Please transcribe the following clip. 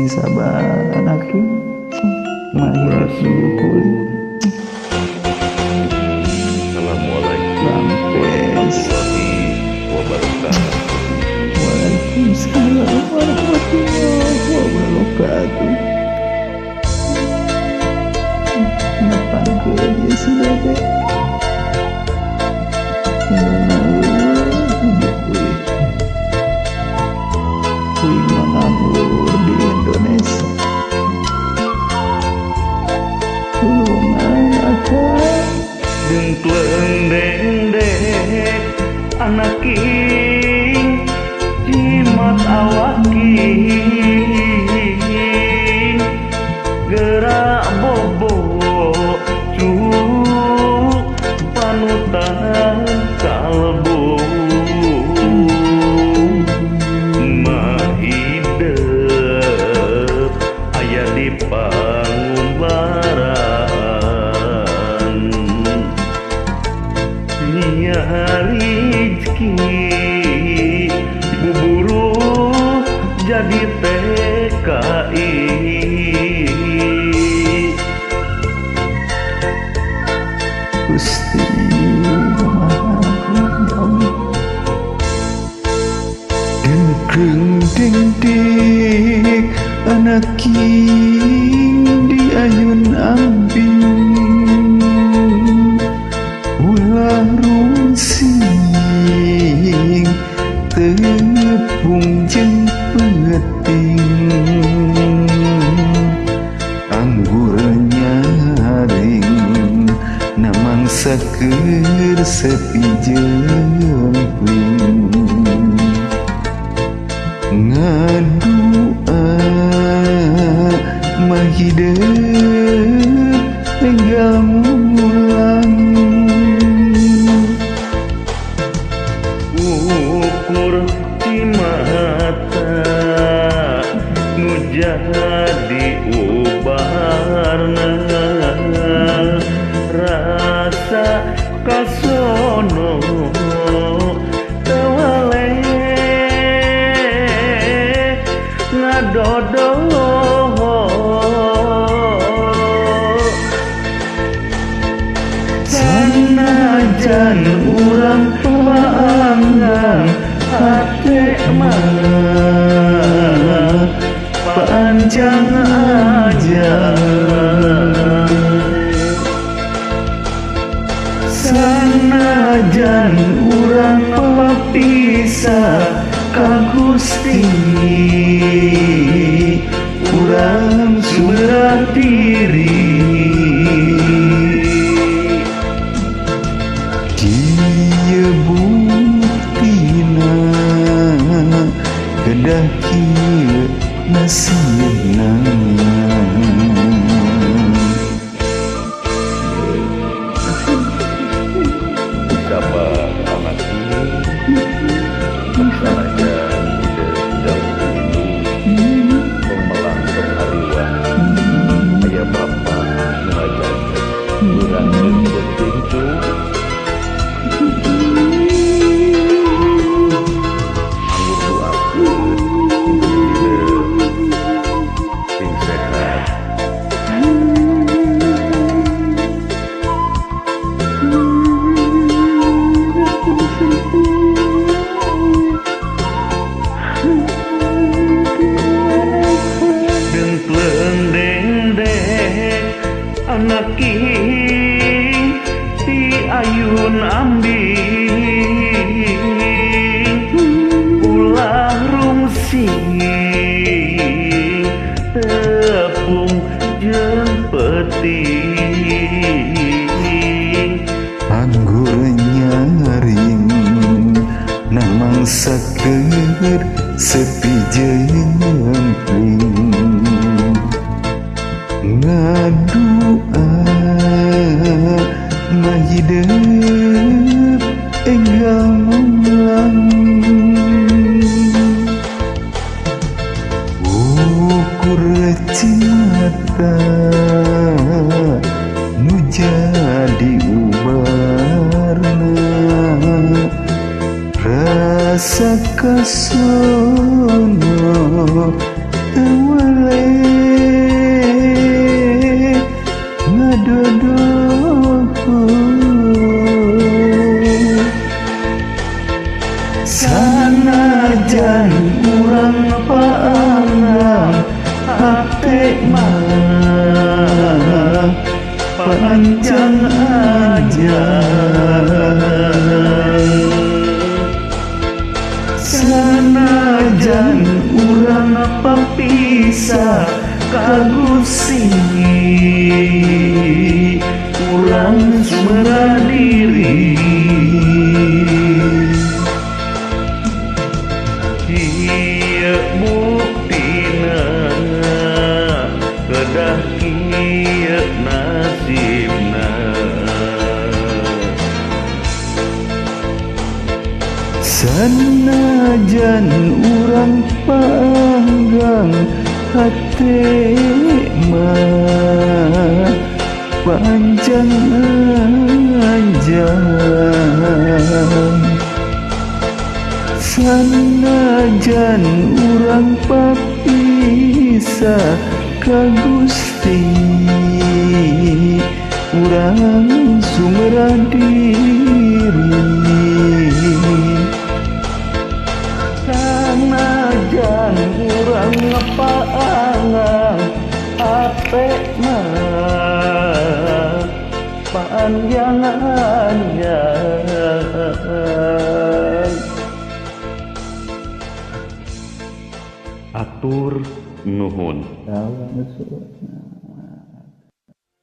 sabar anakku mahir kulit. Assalamualaikum warahmatullahi wabarakatuh. Waalaikumsalam warahmatullahi wabarakatuh. Kenapa kerja sudah deh? Di Indonesia Dengkleng dendek anak king jimat awaki gerak bobo cuk panutan kalbu mahidep aya di pangumbaran nya rezeki buburu jadi TKI Gusti Maha Dengkleng dendek anak king di ayun ambing ulah rungsing tepung jeung peting anggur nyaring namang saker sepi jempling ngadua mahidep tinggal mulang ukur di mata nu jadi ubarna rasa kasono tewale ngadodo sanajan urang paanggang hate mah panjang aja sanajan urang papisah ka Gusti urang subrah diri dia buktina kedah kieu nasibna kabar anak ini sanajan tidak jauh dulu memelangkong hariwan aya bapa ngajaga urang jemput pintu anggur doakeun sing sehat dengkleng dendek anak king di ayun ambing ulah rungsing tepung jeung peting anggur nyaring namang saker sepi jempling ngadua mahidep enggal mulang ukur cimata nu jadi ubarna rasa kasono tewala Sanajan urang paangang hate mah panjang ajan. Sanajan urang papisah ka Gusti, urang sumera diri. Ieu buktina kedah kieu nasibna. Sanajan urang panggang hate mah panjang ajan. Sanajan urang papisah ka Gusti, urang sumera diri. Sanajan urang paangang hate mah panjang ajan. Atur nuhun. Salah